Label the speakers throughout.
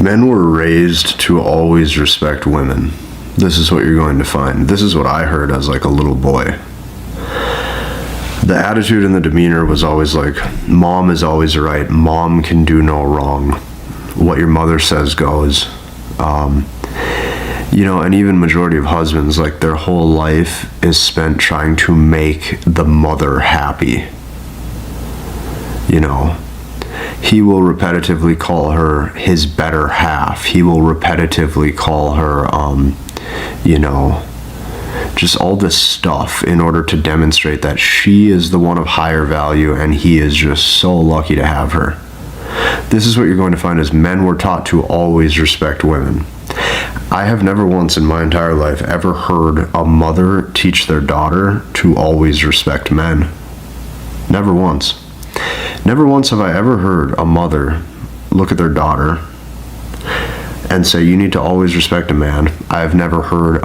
Speaker 1: Men were raised to always respect women. This is what you're going to find. This is what I heard as like a little boy. The attitude and the demeanor was always like, mom is always right. Mom can do no wrong. What your mother says goes. And even majority of husbands, like their whole life is spent trying to make the mother happy. He will repetitively call her his better half. He will repetitively call her, just all this stuff in order to demonstrate that she is the one of higher value and he is just so lucky to have her. This is what you're going to find is men were taught to always respect women. I have never once in my entire life ever heard a mother teach their daughter to always respect men. Never once. Never once have I ever heard a mother look at their daughter and say, you need to always respect a man. I've never heard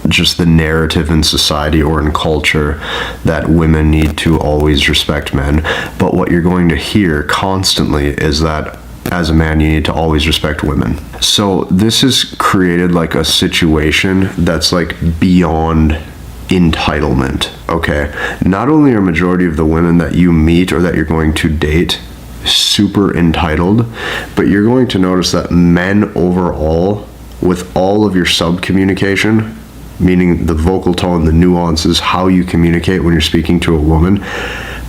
Speaker 1: just the narrative in society or in culture that women need to always respect men. But what you're going to hear constantly is that as a man, you need to always respect women. So this has created like a situation that's like beyond entitlement, okay? Not only are majority of the women that you meet or that you're going to date super entitled, but you're going to notice that men overall, with all of your sub-communication, meaning the vocal tone, the nuances, how you communicate when you're speaking to a woman,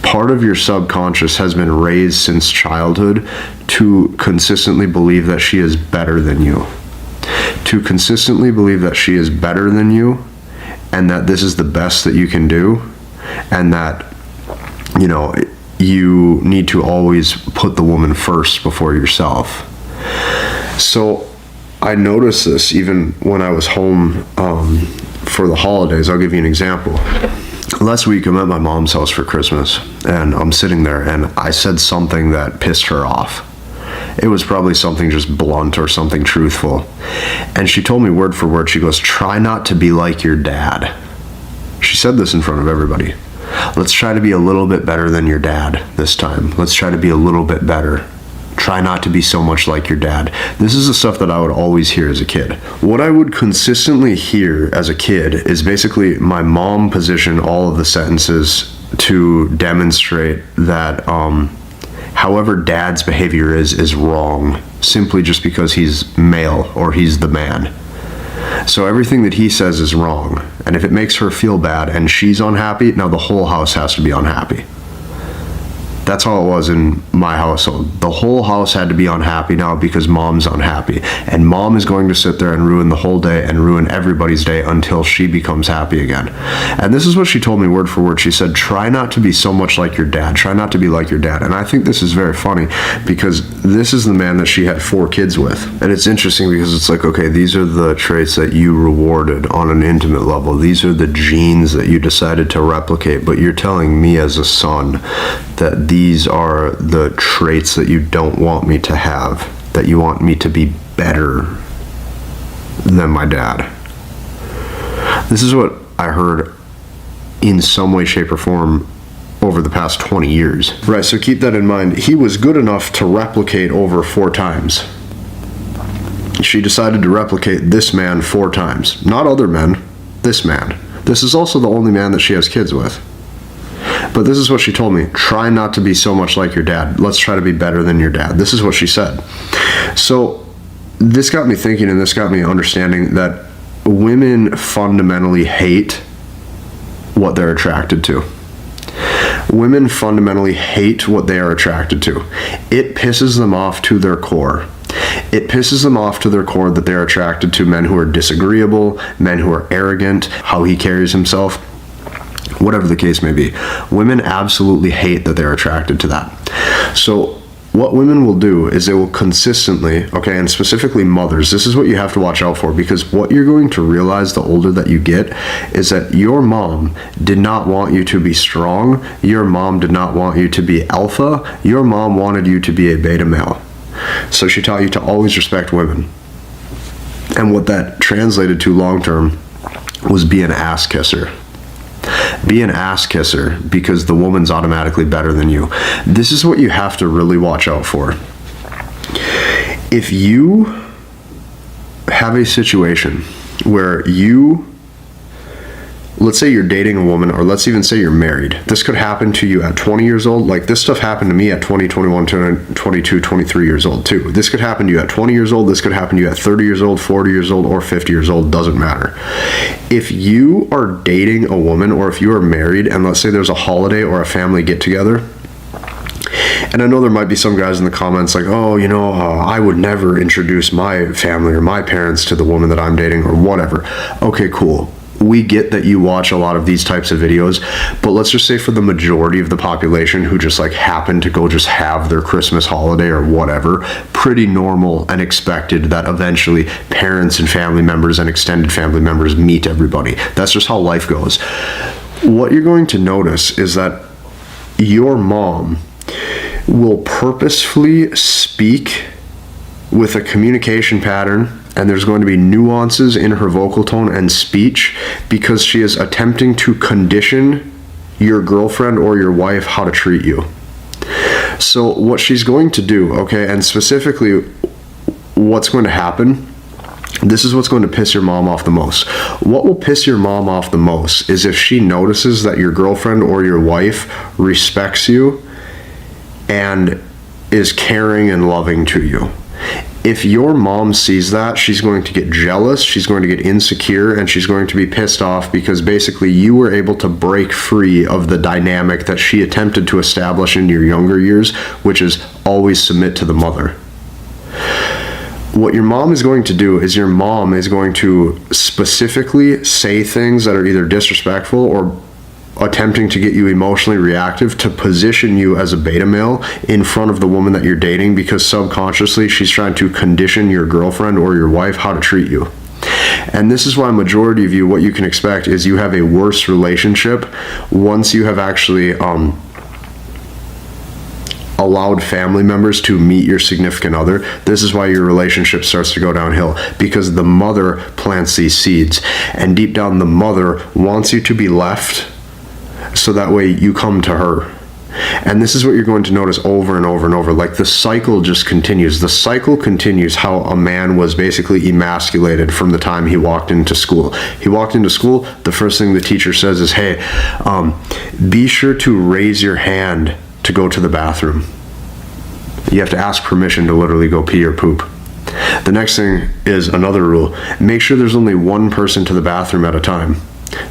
Speaker 1: part of your subconscious has been raised since childhood to consistently believe that she is better than you. To consistently believe that she is better than you, and that this is the best that you can do, and that, you need to always put the woman first before yourself. So I noticed this even when I was home for the holidays. I'll give you an example. Last week I'm at my mom's house for Christmas, and I'm sitting there and I said something that pissed her off. It was probably something just blunt or something truthful. And she told me word for word, she goes, try not to be like your dad. She said this in front of everybody. Let's try to be a little bit better than your dad this time. Let's try to be a little bit better. Try not to be so much like your dad. This is the stuff that I would always hear as a kid. What I would consistently hear as a kid is basically my mom position all of the sentences to demonstrate that however dad's behavior is wrong, simply just because he's male or he's the man. So everything that he says is wrong. And if it makes her feel bad and she's unhappy, now the whole house has to be unhappy. That's how it was in my household. The whole house had to be unhappy now because mom's unhappy. And mom is going to sit there and ruin the whole day and ruin everybody's day until she becomes happy again. And this is what she told me word for word. She said, try not to be so much like your dad. Try not to be like your dad. And I think this is very funny because this is the man that she had 4 kids with. And it's interesting because it's like, okay, these are the traits that you rewarded on an intimate level. These are the genes that you decided to replicate. But you're telling me as a son that these are the traits that you don't want me to have, that you want me to be better than my dad. This is what I heard in some way, shape, or form over the past 20 years. Right, so keep that in mind. He was good enough to replicate over 4 times. She decided to replicate this man 4 times. Not other men, this man. This is also the only man that she has kids with. But this is what she told me. Try not to be so much like your dad. Let's try to be better than your dad. This is what she said. So this got me thinking, and this got me understanding that women fundamentally hate what they're attracted to. Women fundamentally hate what they are attracted to. It pisses them off to their core. It pisses them off to their core that they're attracted to men who are disagreeable, men who are arrogant, how he carries himself. Whatever the case may be, women absolutely hate that they're attracted to that. So what women will do is they will consistently, okay, and specifically mothers, this is what you have to watch out for, because what you're going to realize the older that you get is that your mom did not want you to be strong. Your mom did not want you to be alpha. Your mom wanted you to be a beta male. So she taught you to always respect women. And what that translated to long term was be an ass kisser. Be an ass kisser because the woman's automatically better than you. This is what you have to really watch out for. If you have a situation where let's say you're dating a woman, or let's even say you're married. This could happen to you at 20 years old. Like, this stuff happened to me at 20, 21, 22, 23 years old too. This could happen to you at 20 years old. This could happen to you at 30 years old, 40 years old, or 50 years old. Doesn't matter. If you are dating a woman, or if you are married, and let's say there's a holiday or a family get together, and I know there might be some guys in the comments like, oh, I would never introduce my family or my parents to the woman that I'm dating, or whatever. Okay, cool. We get that you watch a lot of these types of videos, but let's just say for the majority of the population who just like happen to go just have their Christmas holiday or whatever, pretty normal and expected that eventually parents and family members and extended family members meet everybody. That's just how life goes. What you're going to notice is that your mom will purposefully speak with a communication pattern, and there's going to be nuances in her vocal tone and speech because she is attempting to condition your girlfriend or your wife how to treat you. So what she's going to do, okay, and specifically what's going to happen, this is what's going to piss your mom off the most. What will piss your mom off the most is if she notices that your girlfriend or your wife respects you and is caring and loving to you. If your mom sees that, she's going to get jealous, she's going to get insecure, and she's going to be pissed off because basically you were able to break free of the dynamic that she attempted to establish in your younger years, which is always submit to the mother. What your mom is going to do is your mom is going to specifically say things that are either disrespectful or attempting to get you emotionally reactive to position you as a beta male in front of the woman that you're dating, because subconsciously she's trying to condition your girlfriend or your wife how to treat you. And this is why majority of you, what you can expect is you have a worse relationship once you have actually allowed family members to meet your significant other. This is why your relationship starts to go downhill, because the mother plants these seeds, and deep down the mother wants you to be left so that way you come to her. And this is what you're going to notice over and over and over. Like, the cycle just continues. The cycle continues how a man was basically emasculated from the time he walked into school. He walked into school, the first thing the teacher says is, hey, be sure to raise your hand to go to the bathroom. You have to ask permission to literally go pee or poop. The next thing is another rule. Make sure there's only one person to the bathroom at a time.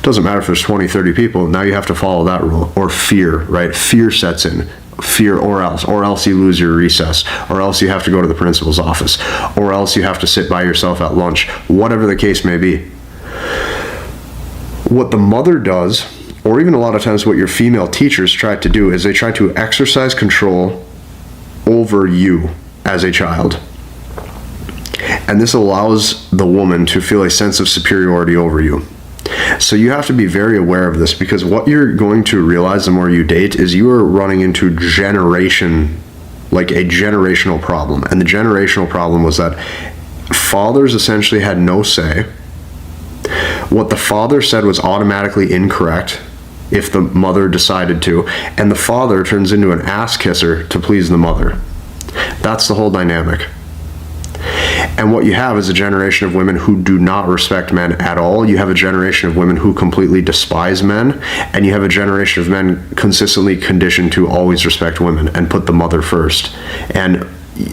Speaker 1: Doesn't matter if there's 20, 30 people. Now you have to follow that rule. Or fear, right? Fear sets in. Fear, or else you lose your recess, or else you have to go to the principal's office, or else you have to sit by yourself at lunch, whatever the case may be. What the mother does, or even a lot of times what your female teachers try to do, is they try to exercise control over you as a child. And this allows the woman to feel a sense of superiority over you. So you have to be very aware of this, because what you're going to realize the more you date is you are running into like a generational problem. And the generational problem was that fathers essentially had no say. What the father said was automatically incorrect if the mother decided to, and the father turns into an ass kisser to please the mother. That's the whole dynamic. And what you have is a generation of women who do not respect men at all. You have a generation of women who completely despise men, and you have a generation of men consistently conditioned to always respect women and put the mother first. And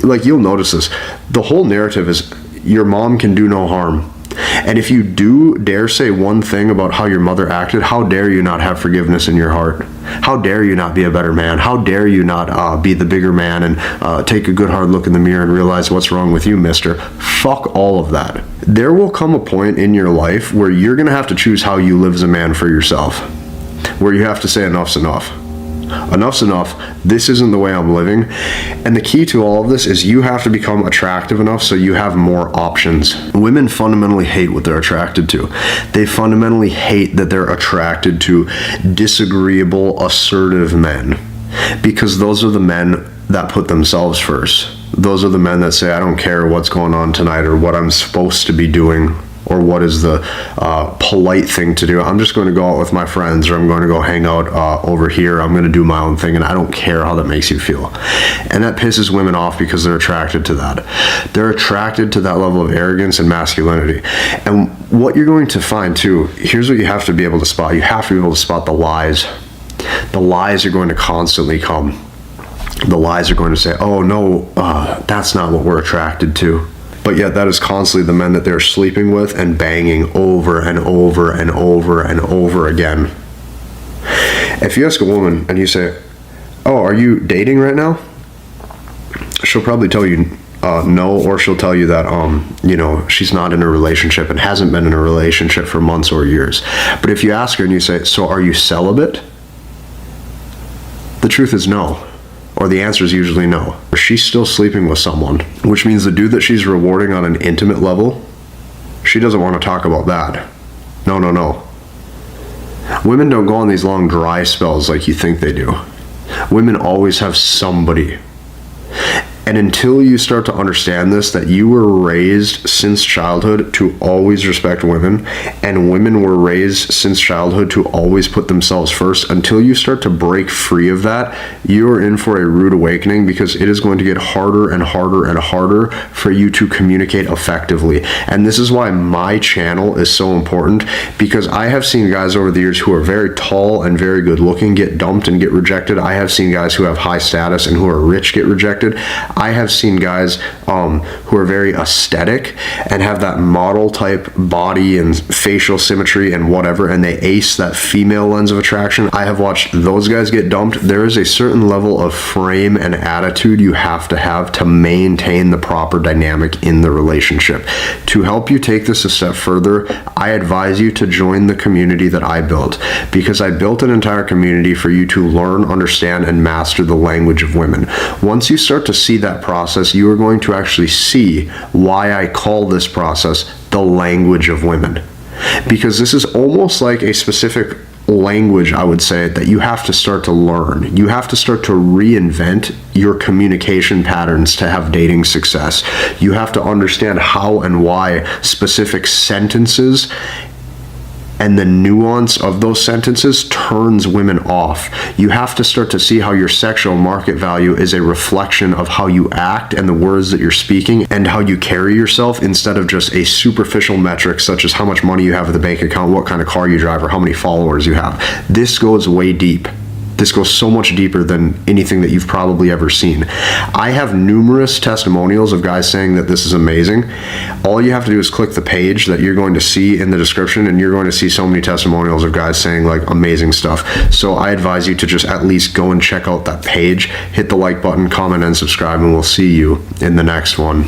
Speaker 1: like, you'll notice this, the whole narrative is your mom can do no harm. And if you do dare say one thing about how your mother acted, how dare you not have forgiveness in your heart? How dare you not be a better man? How dare you not be the bigger man and take a good hard look in the mirror and realize what's wrong with you, mister? Fuck all of that. There will come a point in your life where you're going to have to choose how you live as a man for yourself, where you have to say enough's enough. Enough's enough. This isn't the way I'm living. And the key to all of this is you have to become attractive enough so you have more options. Women fundamentally hate what they're attracted to. They fundamentally hate that they're attracted to disagreeable, assertive men, because those are the men that put themselves first. Those are the men that say, I don't care what's going on tonight or what I'm supposed to be doing. or what is the polite thing to do. I'm just going to go out with my friends, or I'm going to go hang out over here. I'm going to do my own thing, and I don't care how that makes you feel. And that pisses women off because they're attracted to that. They're attracted to that level of arrogance and masculinity. And what you're going to find too, here's what you have to be able to spot. You have to be able to spot the lies. The lies are going to constantly come. The lies are going to say, oh no, that's not what we're attracted to. But yet that is constantly the men that they're sleeping with and banging over and over and over and over again. If you ask a woman and you say, oh, are you dating right now? She'll probably tell you no, or she'll tell you that, she's not in a relationship and hasn't been in a relationship for months or years. But if you ask her and you say, so are you celibate? The truth is no. Or the answer is usually no. She's still sleeping with someone, which means the dude that she's rewarding on an intimate level, she doesn't want to talk about that. No. Women don't go on these long dry spells like you think they do. Women always have somebody. And until you start to understand this, that you were raised since childhood to always respect women, and women were raised since childhood to always put themselves first, until you start to break free of that, you are in for a rude awakening, because it is going to get harder and harder and harder for you to communicate effectively. And this is why my channel is so important, because I have seen guys over the years who are very tall and very good looking get dumped and get rejected. I have seen guys who have high status and who are rich get rejected. I have seen guys who are very aesthetic and have that model type body and facial symmetry and whatever, and they ace that female lens of attraction. I have watched those guys get dumped. There is a certain level of frame and attitude you have to maintain the proper dynamic in the relationship. To help you take this a step further, I advise you to join the community that I built, because I built an entire community for you to learn, understand, and master the language of women. Once you start to see that process, you are going to actually see why I call this process the language of women. Because this is almost like a specific language, I would say, that you have to start to learn. You have to start to reinvent your communication patterns to have dating success. You have to understand how and why specific sentences and the nuance of those sentences turns women off. You have to start to see how your sexual market value is a reflection of how you act and the words that you're speaking and how you carry yourself, instead of just a superficial metric such as how much money you have at the bank account, what kind of car you drive, or how many followers you have. This goes way deep. This goes so much deeper than anything that you've probably ever seen. I have numerous testimonials of guys saying that this is amazing. All you have to do is click the page that you're going to see in the description, and you're going to see so many testimonials of guys saying like amazing stuff. So I advise you to just at least go and check out that page, hit the like button, comment, and subscribe, and we'll see you in the next one.